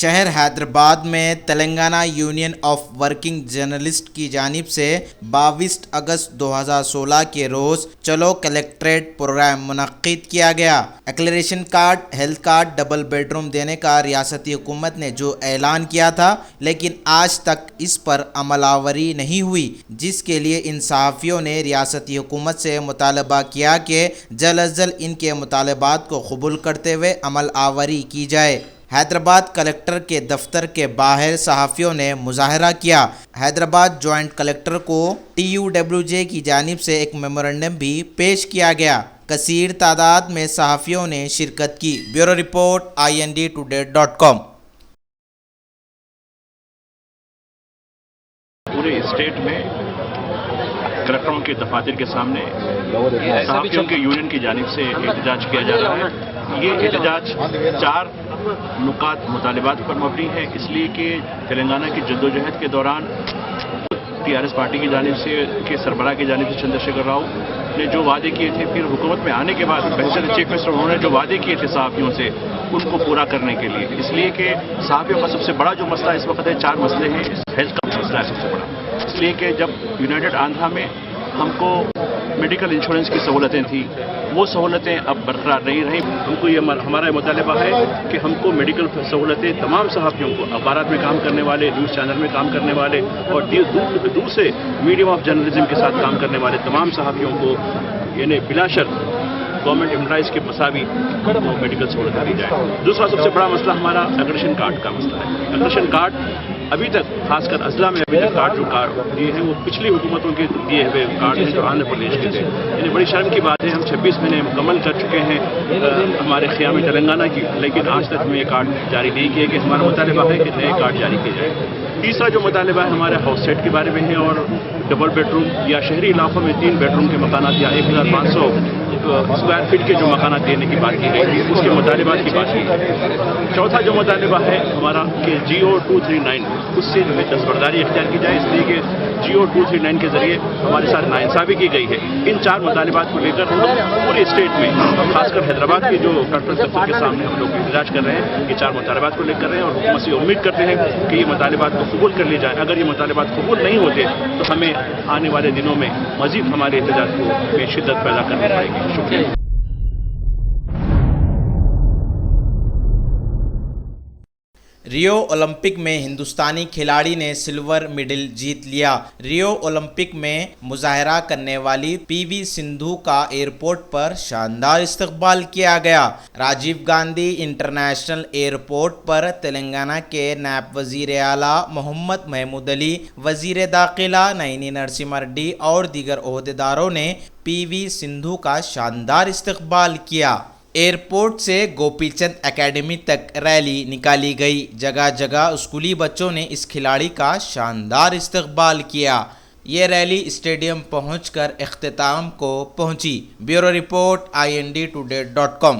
شہر حیدرآباد میں Telangana union of working journalist کی جانب سے 22 اگست 2016 کے روز چلو کلیکٹریٹ پروگرام منعقد کیا گیا۔ ایکلیریشن card, health card, double bed room دینے کا ریاستی حکومت نے جو اعلان کیا تھا لیکن آج تک اس پر عمل آوری نہیں ہوئی، جس کے لیے ان صحافیوں نے ریاستی حکومت سے مطالبہ کیا کہ جلد از جلد ان کے مطالبات کو قبول کرتے ہوئے عمل آوری کی جائے۔ حیدرآباد کلکٹر کے دفتر کے باہر صحافیوں نے مظاہرہ کیا۔ حیدرآباد جوائنٹ کلکٹر کو TUWJ کی جانب سے ایک میمورنڈم بھی پیش کیا گیا۔ کثیر تعداد میں صحافیوں نے شرکت کی۔ Bureau report INDtoday.com۔ پورے اسٹیٹ میں کلکٹروں کے دفاتر کے سامنے صحافیوں کے یونین کی جانب سے احتجاج کیا جا رہا ہے۔ یہ احتجاج 4 نکات مطالبات پر مبنی ہے، اس لیے کہ تلنگانہ کی جدوجہد کے دوران TRS پارٹی کی جانب سے کے سربراہ کی جانب سے چندر شیکھر راؤ نے جو وعدے کیے تھے، پھر حکومت میں آنے کے بعد بہتر چیف منسٹر انہوں نے جو وعدے کیے تھے صحافیوں سے ان کو پورا کرنے کے لیے، اس لیے کہ صحافیوں کا سب سے بڑا جو مسئلہ اس وقت ہے 4 مسئلے ہیں۔ ہیلتھ کا مسئلہ ہے سب سے بڑا، اس لیے کہ جب یونائٹڈ آندھرا میں ہم کو میڈیکل انشورنس کی سہولتیں تھیں، وہ سہولتیں اب برقرار نہیں رہیں۔ ہم کو یہ ہمارا مطالبہ ہے کہ ہم کو میڈیکل سہولتیں تمام صحافیوں کو، اخبارات میں کام کرنے والے، نیوز چینل میں کام کرنے والے اور دوسرے میڈیم آف جرنلزم کے ساتھ کام کرنے والے تمام صحافیوں کو یعنی بلا شرط گورنمنٹ امپلائز کے مساوی میڈیکل سہولتیں دی جائیں۔ دوسرا سب سے بڑا مسئلہ ہمارا ایکریشن کارڈ کا مسئلہ ہے۔ ایکریشن کارڈ ابھی تک خاص کر اضلاع میں ابھی تک کارڈ جو دیے ہیں وہ پچھلی حکومتوں کے دیے ہوئے کارڈ ہیں جو آندھرا پردیش کے تھے۔ یعنی بڑی شرم کی بات ہے، ہم 26 مہینے مکمل کر چکے ہیں ہمارے قیام تلنگانہ کی، لیکن آج تک ہمیں یہ کارڈ جاری نہیں کیے گئے۔ ہمارا مطالبہ ہے کہ نئے کارڈ جاری کیے جائیں۔ تیسرا جو مطالبہ ہے ہمارے ہاؤس سیٹ کے بارے میں ہے اور ڈبل بیڈ روم یا شہری علاقوں میں 3 بیڈ روم کے مکانات یا 1500 اسکوائر فٹ کے جو مکانات دینے کی بات کی گئی تھی، اس کے مطالبات کی بات کی گئی۔ چوتھا جو مطالبہ ہے ہمارا کہ GO 239 اس سے دستبرداری اختیار کی جائے، اس لیے کہ GO 239 کے ذریعے ہمارے ساتھ ناانصافی کی گئی ہے۔ ان 4 مطالبات کو لے کر پورے اسٹیٹ میں خاص کر حیدرآباد کے جو کلکٹر دفتر کے سامنے ہم لوگ احتجاج کر رہے ہیں، یہ 4 مطالبات کو لے کر رہے ہیں اور حکومت سے امید کرتے ہیں کہ یہ مطالبات کو قبول کر لی جائے۔ اگر یہ مطالبات قبول نہیں ہوتے تو ہمیں آنے والے دنوں میں مزید ہمارے احتجاج کو شدت پیدا کرنی پڑے گی۔ شکریہ۔ ریو اولمپک میں ہندوستانی کھلاڑی نے سلور میڈل جیت لیا۔ ریو اولمپک میں مظاہرہ کرنے والی PV سندھو کا ایئرپورٹ پر شاندار استقبال کیا گیا۔ راجیو گاندھی انٹرنیشنل ایئرپورٹ پر تلنگانہ کے نائب وزیر اعلیٰ محمد محمود علی، وزیر داخلہ نینی نرسمہا ریڈی اور دیگر عہدیداروں نے PV سندھو کا شاندار استقبال کیا۔ ایئرپورٹ سے گوپی چند اکیڈمی تک ریلی نکالی گئی۔ جگہ جگہ اسکولی بچوں نے اس کھلاڑی کا شاندار استقبال کیا۔ یہ ریلی اسٹیڈیم پہنچ کر اختتام کو پہنچی۔ Bureau report INDtoday.com۔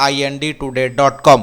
INDtoday.com।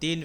3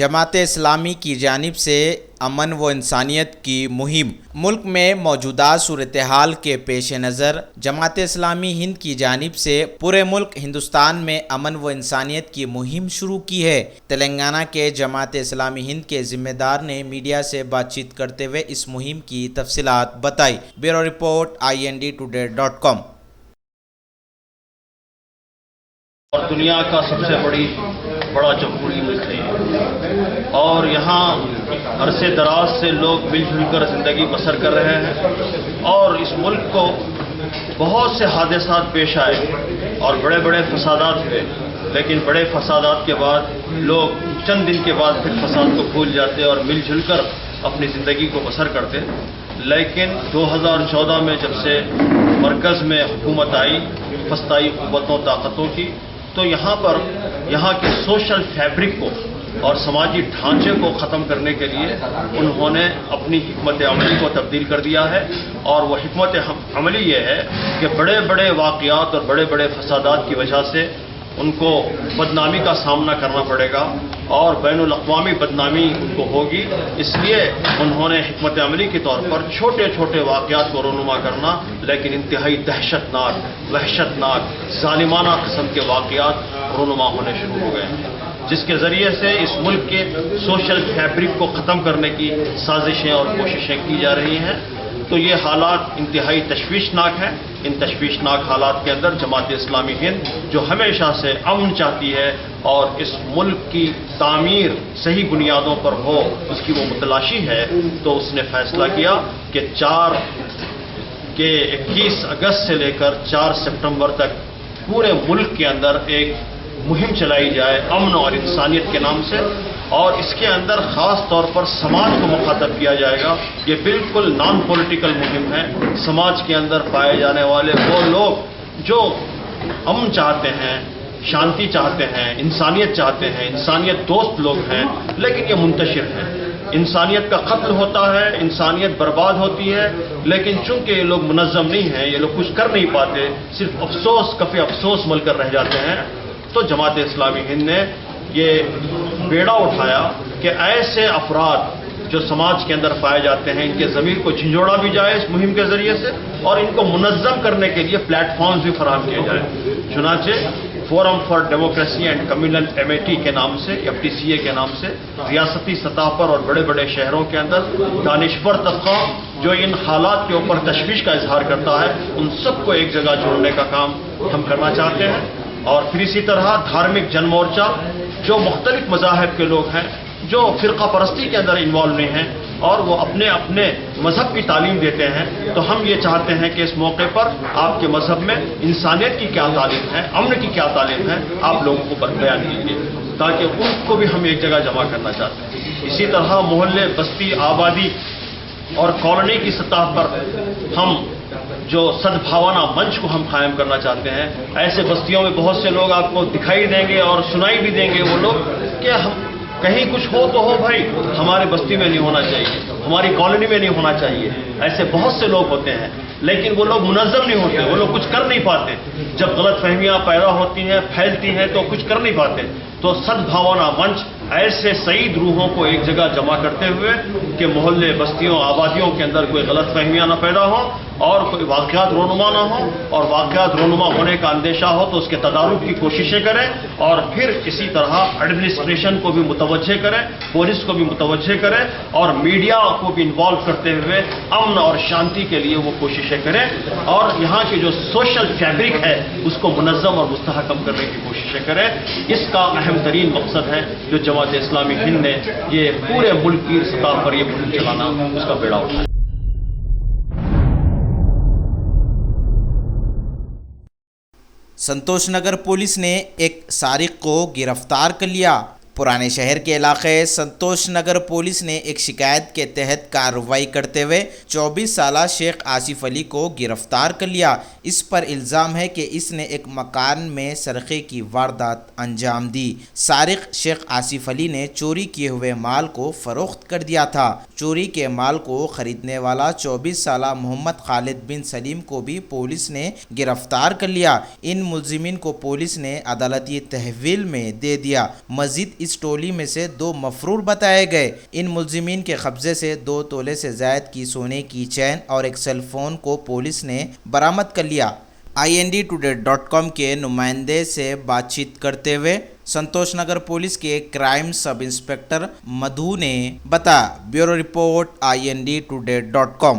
Jamaat Islami کی جانب سے امن و انسانیت کی مہم۔ ملک میں موجودہ صورتحال کے پیش نظر جماعت اسلامی ہند کی جانب سے پورے ملک ہندوستان میں امن و انسانیت کی مہم شروع کی ہے۔ تلنگانہ کے جماعت اسلامی ہند کے ذمہ دار نے میڈیا سے بات چیت کرتے ہوئے اس مہم کی تفصیلات بتائی۔ Bureau report IND-Today.com۔ اور دنیا کا سب سے بڑا جمہوری ملک ہے اور یہاں عرصے دراز سے لوگ مل جل کر زندگی بسر کر رہے ہیں اور اس ملک کو بہت سے حادثات پیش آئے اور بڑے بڑے فسادات ہوئے، لیکن بڑے فسادات کے بعد لوگ چند دن کے بعد پھر فساد کو بھول جاتے اور مل جل کر اپنی زندگی کو بسر کرتے۔ لیکن 2014 میں جب سے مرکز میں حکومت آئی فسطائی قوتوں طاقتوں کی، تو یہاں کے سوشل فیبرک کو اور سماجی ڈھانچے کو ختم کرنے کے لیے انہوں نے اپنی حکمت عملی کو تبدیل کر دیا ہے، اور وہ حکمت عملی یہ ہے کہ بڑے بڑے واقعات اور بڑے بڑے فسادات کی وجہ سے ان کو بدنامی کا سامنا کرنا پڑے گا اور بین الاقوامی بدنامی ان کو ہوگی۔ اس لیے انہوں نے حکمت عملی کے طور پر چھوٹے چھوٹے واقعات کو رونما کرنا، لیکن انتہائی دہشت ناک، وحشت ناک، ظالمانہ قسم کے واقعات رونما ہونے شروع ہو گئے ہیں، جس کے ذریعے سے اس ملک کے سوشل فیبرک کو ختم کرنے کی سازشیں اور کوششیں کی جا رہی ہیں۔ تو یہ حالات انتہائی تشویشناک ہیں۔ ان تشویشناک حالات کے اندر جماعت اسلامی ہند جو ہمیشہ سے امن چاہتی ہے اور اس ملک کی تعمیر صحیح بنیادوں پر ہو، اس کی وہ متلاشی ہے، تو اس نے فیصلہ کیا کہ 21 اگست سے لے کر 4 سپٹمبر تک پورے ملک کے اندر ایک مہم چلائی جائے امن اور انسانیت کے نام سے، اور اس کے اندر خاص طور پر سماج کو مخاطب کیا جائے گا۔ یہ بالکل نان پولیٹیکل مہم ہے۔ سماج کے اندر پائے جانے والے وہ لوگ جو امن چاہتے ہیں، شانتی چاہتے ہیں، انسانیت چاہتے ہیں، انسانیت دوست لوگ ہیں، لیکن یہ منتشر ہے۔ انسانیت کا قتل ہوتا ہے، انسانیت برباد ہوتی ہے، لیکن چونکہ یہ لوگ منظم نہیں ہیں، یہ لوگ کچھ کر نہیں پاتے، صرف افسوس کفِ افسوس مل کر رہ جاتے ہیں۔ تو جماعت اسلامی ہند نے یہ بیڑا اٹھایا کہ ایسے افراد جو سماج کے اندر پائے جاتے ہیں، ان کے ضمیر کو جھنجھوڑا بھی جائے اس مہم کے ذریعے سے، اور ان کو منظم کرنے کے لیے پلیٹ فارمز بھی فراہم کیے جائیں۔ چنانچہ forum for democracy and communal imitate کے نام سے، FTCA کے نام سے، ریاستی سطح پر اور بڑے بڑے شہروں کے اندر دانشور طبقہ جو ان حالات کے اوپر تشویش کا اظہار کرتا ہے، ان سب کو ایک جگہ جوڑنے کا کام ہم کرنا چاہتے ہیں۔ اور پھر اسی طرح دھارمک جن مورچہ جو مختلف مذاہب کے لوگ ہیں، جو فرقہ پرستی کے اندر انوالو نہیں ہیں اور وہ اپنے اپنے مذہب کی تعلیم دیتے ہیں، تو ہم یہ چاہتے ہیں کہ اس موقع پر آپ کے مذہب میں انسانیت کی کیا تعلیم ہے، امن کی کیا تعلیم ہے، آپ لوگوں کو بیان کیجیے، تاکہ ان کو بھی ہم ایک جگہ جمع کرنا چاہتے ہیں۔ اسی طرح محلے، بستی، آبادی اور کالونی کی سطح پر ہم جو سدبھاونا منچ کو ہم قائم کرنا چاہتے ہیں۔ ایسے بستیوں میں بہت سے لوگ آپ کو دکھائی دیں گے اور سنائی بھی دیں گے، وہ لوگ کہ ہم کہیں کچھ ہو تو ہو بھائی، ہمارے بستی میں نہیں ہونا چاہیے، ہماری کالونی میں نہیں ہونا چاہیے۔ ایسے بہت سے لوگ ہوتے ہیں، لیکن وہ لوگ منظم نہیں ہوتے، وہ لوگ کچھ کر نہیں پاتے۔ جب غلط فہمیاں پیدا ہوتی ہیں، پھیلتی ہیں، تو کچھ کر نہیں پاتے۔ تو سدبھاونا منچ ایسے سعید روحوں کو ایک جگہ جمع کرتے ہوئے کہ محلے، بستیوں، آبادیوں کے اندر کوئی غلط فہمیاں نہ پیدا ہوں اور کوئی واقعات رونما نہ ہوں، اور واقعات رونما ہونے کا اندیشہ ہو تو اس کے تدارک کی کوششیں کریں، اور پھر اسی طرح ایڈمنسٹریشن کو بھی متوجہ کریں، پولیس کو بھی متوجہ کریں، اور میڈیا کو بھی انوالو کرتے ہوئے امن اور شانتی کے لیے وہ کوششیں کریں، اور یہاں کی جو سوشل فیبرک ہے اس کو منظم اور مستحکم کرنے کی کوششیں کریں۔ اس کا اہم ترین مقصد ہے جو جماعت اسلامی ہند نے یہ پورے ملک کی سطح پر یہ مہم چلانا، اس کا بیڑا اٹھایا۔ سنتوش نگر پولیس نے ایک سارق کو گرفتار کر لیا۔ پرانے شہر کے علاقے سنتوش نگر پولیس نے ایک شکایت کے تحت کارروائی کرتے ہوئے 24 سالہ شیخ آصف علی کو گرفتار کر لیا۔ اس پر الزام ہے کہ اس نے ایک مکان میں سرقے کی واردات انجام دی۔ سارق شیخ آصف علی نے چوری کیے ہوئے مال کو فروخت کر دیا تھا۔ چوری کے مال کو خریدنے والا 24 سالہ محمد خالد بن سلیم کو بھی پولیس نے گرفتار کر لیا۔ ان ملزمین کو پولیس نے عدالتی تحویل میں دے دیا۔ مزید اس اس ٹولی میں سے 2 مفرور بتائے گئے۔ ان ملزمین کے قبضے سے 2 تولے سے زائد کی سونے کی چین اور ایک سیل فون کو پولیس نے برآمد کر لیا۔ INDtoday.com کے نمائندے سے بات چیت کرتے ہوئے سنتوش نگر پولیس کے کرائم سب انسپکٹر مدھو نے بتایا۔ Bureau report INDtoday.com۔